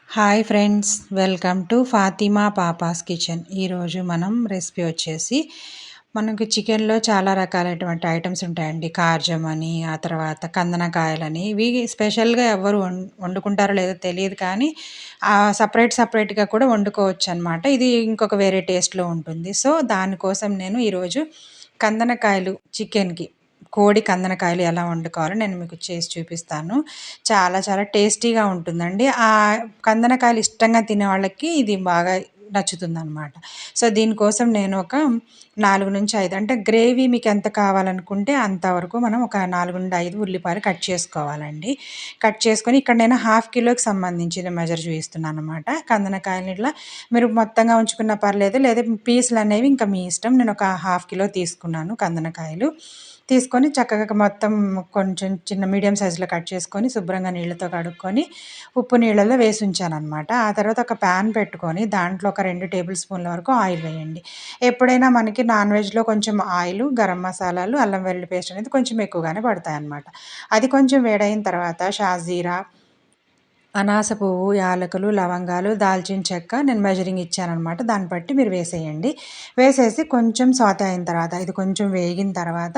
Hi friends, welcome to Fatima పాపాస్ kitchen. ఈరోజు మనం recipe వచ్చేసి మనకు చికెన్లో చాలా రకాలైనటువంటి ఐటమ్స్ ఉంటాయండి. కార్జం అని, ఆ తర్వాత కందనకాయలని, ఇవి స్పెషల్గా ఎవరు వండుకుంటారో లేదో తెలియదు, కానీ సపరేట్గా కూడా వండుకోవచ్చు అనమాట. ఇది ఇంకొక వేరే టేస్ట్లో ఉంటుంది. సో దానికోసం నేను ఈరోజు కందనకాయలు చికెన్కి, కోడి కందనకాయలు ఎలా వండుకోవాలో నేను మీకు చేసి చూపిస్తాను. చాలా చాలా టేస్టీగా ఉంటుందండి. కందనకాయలు ఇష్టంగా తినే వాళ్ళకి ఇది బాగా నచ్చుతుందనమాట. సో దీనికోసం నేను ఒక 4-5, అంటే గ్రేవీ మీకు ఎంత కావాలనుకుంటే అంతవరకు మనం ఒక 4-5 ఉల్లిపాయలు కట్ చేసుకోవాలండి. కట్ చేసుకొని ఇక్కడ నేను హాఫ్ కిలోకి సంబంధించిన మెజర్ చూపిస్తున్నాను అనమాట. కందనకాయలు ఇట్లా మీరు మొత్తంగా ఉంచుకున్నా పర్లేదు, లేదా పీసులు అనేవి ఇంకా మీ ఇష్టం. నేను ఒక హాఫ్ కిలో తీసుకున్నాను కందనకాయలు. తీసుకొని చక్కగా మొత్తం కొంచెం చిన్న మీడియం సైజులో కట్ చేసుకొని శుభ్రంగా నీళ్ళతో కడుక్కొని ఉప్పు నీళ్ళలో వేసి ఉంచాననమాట. ఆ తర్వాత ఒక ప్యాన్ పెట్టుకొని దాంట్లో ఒక 2 టేబుల్ స్పూన్ల వరకు ఆయిల్ వేయండి. ఎప్పుడైనా మనకి నాన్ వెజ్‌లో కొంచెం ఆయిలు, గరం మసాలాలు, అల్లం వెల్లుల్లి పేస్ట్ అనేది కొంచెం ఎక్కువగానే పడతాయన్నమాట. అది కొంచెం వేడైన తర్వాత షాజీరా, అనాస పువ్వు, యాలకులు, లవంగాలు, దాల్చిన చెక్క నేను మెజరింగ్ ఇచ్చాననమాట. దాన్ని బట్టి మీరు వేసేయండి. వేసేసి కొంచెం సాటే అయిన తర్వాత, ఇది కొంచెం వేగిన తర్వాత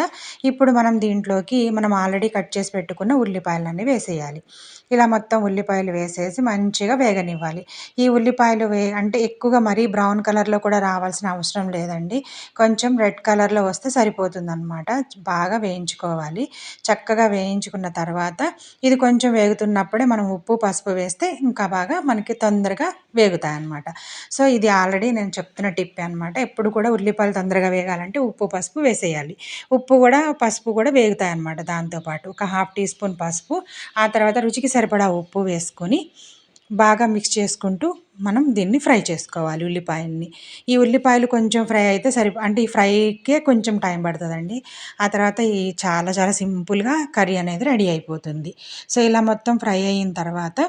ఇప్పుడు మనం దీంట్లోకి మనం ఆల్రెడీ కట్ చేసి పెట్టుకున్న ఉల్లిపాయలన్నీ వేసేయాలి. ఇలా మొత్తం ఉల్లిపాయలు వేసేసి మంచిగా వేగనివ్వాలి. ఈ ఉల్లిపాయలు అంటే ఎక్కువగా మరీ బ్రౌన్ కలర్‌లో కూడా రావాల్సిన అవసరం లేదండి. కొంచెం రెడ్ కలర్‌లో వస్తే సరిపోతుందనమాట. బాగా వేయించుకోవాలి. చక్కగా వేయించుకున్న తర్వాత ఇది కొంచెం వేగుతున్నప్పుడే మనం ఉప్పు, పసుపు వేస్తే ఇంకా బాగా మనకి తొందరగా వేగుతాయన్నమాట. సో ఇది ఆల్రెడీ నేను చెప్తున్న టిప్పే అనమాట. ఎప్పుడు కూడా ఉల్లిపాయలు తొందరగా వేగాలంటే ఉప్పు, పసుపు వేసేయాలి. ఉప్పు కూడా, పసుపు కూడా వేగుతాయన్నమాట దాంతో పాటు. ఒక హాఫ్ టీ స్పూన్ పసుపు, ఆ తర్వాత రుచికి సరిపడా ఉప్పు వేసుకొని బాగా మిక్స్ చేసుకుంటూ మనం దీన్ని ఫ్రై చేసుకోవాలి ఉల్లిపాయల్ని. ఈ ఉల్లిపాయలు కొంచెం ఫ్రై అయితే అంటే ఈ ఫ్రైకే కొంచెం టైం పడతదండి. ఆ తర్వాత చాలా చాలా సింపుల్‌గా కర్రీ అనేది రెడీ అయిపోతుంది. సో ఇలా మొత్తం ఫ్రై అయిన తర్వాత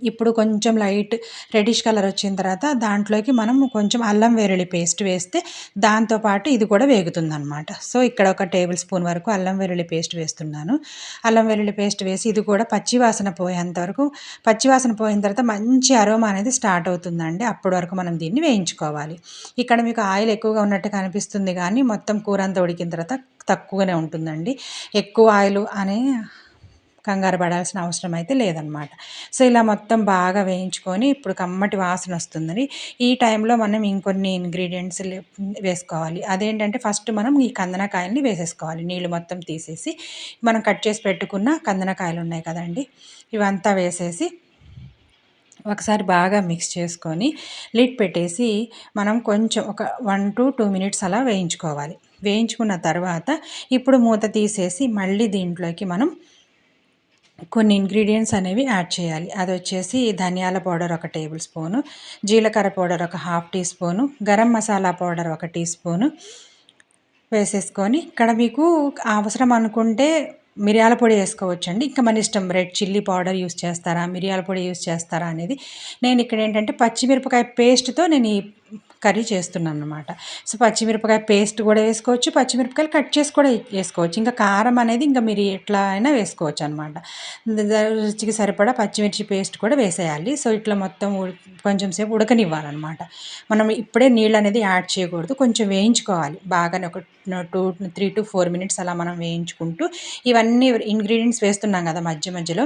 ఇప్పుడు కొంచెం లైట్ రెడ్డిష్ కలర్ వచ్చిన తర్వాత దాంట్లోకి మనం కొంచెం అల్లం వెల్లుల్లి పేస్ట్ వేస్తే దాంతో పాటు ఇది కూడా వేగుతుందనమాట. సో ఇక్కడ ఒక టేబుల్ స్పూన్ వరకు అల్లం వెల్లుల్లి పేస్ట్ వేస్తున్నాను. అల్లం వెల్లుల్లి పేస్ట్ వేసి ఇది కూడా పచ్చివాసన పోయేంత వరకు, పచ్చివాసన పోయిన తర్వాత మంచి అరోమా అనేది స్టార్ట్ అవుతుందండి. అప్పటి వరకు మనం దీన్ని వేయించుకోవాలి. ఇక్కడ మీకు ఆయిల్ ఎక్కువగా ఉన్నట్టుగా అనిపిస్తుంది, కానీ మొత్తం కూర అంతా ఉడికిన తర్వాత తక్కువనే ఉంటుందండి. ఎక్కువ ఆయిల్ అని కంగారు పడాల్సిన అవసరం అయితే లేదనమాట. సో ఇలా మొత్తం బాగా వేయించుకొని ఇప్పుడు కమ్మటి వాసన వస్తుందని ఈ టైంలో మనం ఇంకొన్ని ఇంగ్రీడియంట్స్ వేసుకోవాలి. అదేంటంటే ఫస్ట్ మనం ఈ కందనకాయల్ని వేసేసుకోవాలి. నీళ్ళు మొత్తం తీసేసి మనం కట్ చేసి పెట్టుకున్న కందనకాయలు ఉన్నాయి కదండీ, ఇవంతా వేసేసి ఒకసారి బాగా మిక్స్ చేసుకొని లిడ్ పెట్టేసి మనం కొంచెం ఒక 1-2 మినిట్స్ అలా వేయించుకోవాలి. వేయించుకున్న తర్వాత ఇప్పుడు మూత తీసేసి మళ్ళీ దీంట్లోకి మనం కొన్ని ఇంగ్రీడియంట్స్ అనేవి యాడ్ చేయాలి. అదొచ్చేసి ధనియాల పౌడర్ ఒక టేబుల్ స్పూను, జీలకర్ర పౌడర్ ఒక half teaspoon, garam masala powder ఒక టీ స్పూను వేసేసుకొని ఇక్కడ మీకు అవసరం అనుకుంటే మిరియాల పొడి వేసుకోవచ్చండి. ఇంకా మన ఇష్టం. రెడ్ చిల్లీ పౌడర్ యూజ్ చేస్తారా, మిరియాల పొడి యూజ్ చేస్తారా అనేది. నేను ఇక్కడ ఏంటంటే పచ్చిమిరపకాయ పేస్ట్‌తో నేను ఈ కర్రీ చేస్తున్నానన్నమాట. సో పచ్చిమిరపకాయ పేస్ట్ కూడా వేసుకోవచ్చు, పచ్చిమిరపకాయలు కట్ చేసి కూడా వేసుకోవచ్చు. ఇంకా కారం అనేది ఇంకా మీరు ఎట్లా అయినా వేసుకోవచ్చనమాట. రుచికి సరిపడా పచ్చిమిర్చి పేస్ట్ కూడా వేసేయాలి. సో ఇట్లా మొత్తం కొంచెం సేపు ఉడకనివ్వాలనమాట. మనం ఇప్పుడే నీళ్ళు అనేది యాడ్ చేయకూడదు. కొంచెం వేయించుకోవాలి బాగానే. ఒక 3-4 మినిట్స్ అలా మనం వేయించుకుంటూ ఇవన్నీ ఇంగ్రీడియంట్స్ వేస్తున్నాం కదా మధ్య మధ్యలో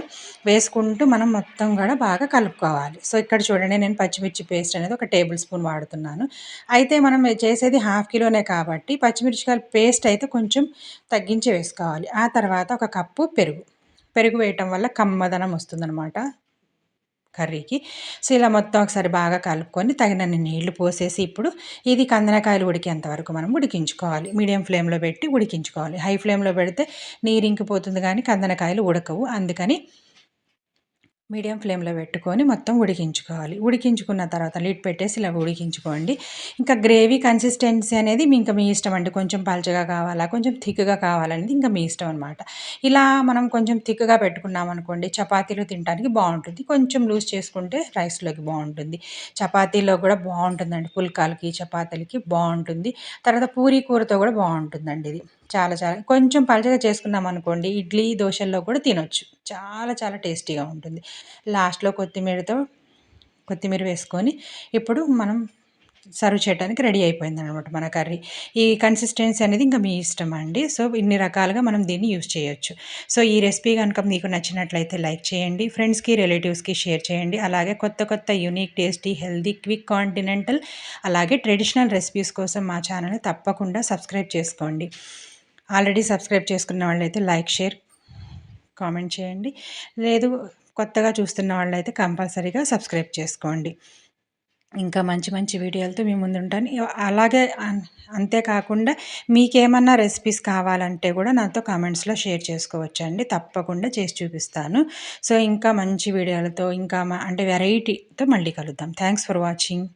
వేసుకుంటూ మనం మొత్తం కూడా బాగా కలుపుకోవాలి. సో ఇక్కడ చూడండి, నేను పచ్చిమిర్చి పేస్ట్ అనేది ఒక టేబుల్ స్పూన్ వాడుతున్నాను. అయితే మనం చేసేది హాఫ్ కిలోనే కాబట్టి పచ్చిమిరపకాయల పేస్ట్ అయితే కొంచెం తగ్గించి వేసుకోవాలి. ఆ తర్వాత ఒక కప్పు పెరుగు వేయటం వల్ల కమ్మదనం వస్తుందనమాట కర్రీకి. సో ఇలా మొత్తం ఒకసారి బాగా కలుపుకొని తగినన్ని నీళ్లు పోసేసి ఇప్పుడు ఇది కందనకాయలు ఉడికేంత వరకు మనం ఉడికించుకోవాలి. మీడియం ఫ్లేమ్‌లో పెట్టి ఉడికించుకోవాలి. హై ఫ్లేమ్‌లో పెడితే నీరు ఇంకిపోతుంది, కానీ కందనకాయలు ఉడకవు. అందుకని మీడియం ఫ్లేమ్‌లో పెట్టుకొని మొత్తం ఉడికించుకోవాలి. ఉడికించుకున్న తర్వాత లిడ్ పెట్టేసి ఇలా ఉడికించుకోండి. ఇంకా గ్రేవీ కన్సిస్టెన్సీ అనేది ఇంకా మీ ఇష్టం అండి. కొంచెం పలచగా కావాలా, కొంచెం థిక్‌గా కావాలనేది ఇంకా మీ ఇష్టం అనమాట. ఇలా మనం కొంచెం థిక్‌గా పెట్టుకున్నామనుకోండి, చపాతీలో తినడానికి బావుంటుంది. కొంచెం లూజ్ చేసుకుంటే రైస్‌లోకి బావుంటుంది. చపాతీలో కూడా బావుంటుందండి. పుల్కాలకి, చపాతీలకి బావుంటుంది. తర్వాత పూరీ కూరతో కూడా బావుంటుందండి ఇది. చాలా చాలా కొంచెం పలచగా చేసుకున్నామనుకోండి ఇడ్లీ, దోసల్లో కూడా తినొచ్చు. చాలా చాలా టేస్టీగా ఉంటుంది. లాస్ట్‌లో కొత్తిమీర వేసుకొని ఇప్పుడు మనం సర్వ్ చేయడానికి రెడీ అయిపోయిందనమాట మన కర్రీ. ఈ కన్సిస్టెన్సీ అనేది ఇంక మీ ఇష్టం అండి. సో, ఇన్ని రకాలుగా మనం దీన్ని యూజ్ చేయొచ్చు. సో, ఈ రెసిపీ గనుక మీకు నచ్చినట్లయితే లైక్ చేయండి. ఫ్రెండ్స్‌కి, రిలేటివ్స్‌కి షేర్ చేయండి. అలాగే కొత్త కొత్త unique, tasty, healthy, quick continental అలాగే ట్రెడిషనల్ రెసిపీస్ కోసం మా ఛానల్‌ని తప్పకుండా సబ్స్క్రైబ్ చేసుకోండి. ఆల్రెడీ సబ్స్క్రైబ్ చేసుకున్న వాళ్ళైతే లైక్, షేర్, కామెంట్ చేయండి. లేదు కొత్తగా చూస్తున్న వాళ్ళైతే కంపల్సరీగా సబ్స్క్రైబ్ చేసుకోండి. ఇంకా మంచి మంచి వీడియోలతో మీ ముందుంటాను. అలాగే అంతే కాకుండా మీకేమన్నా రెసిపీస్ కావాలంటే గూడా నాతో కామెంట్స్‌లో షేర్ చేసుకోవచ్చండి. తప్పకుండా చేసి చూపిస్తాను. సో, ఇంకా మంచి వీడియోలతో ఇంకా అంటే వెరైటీతో మళ్ళీ కలుద్దాం. Thanks for watching.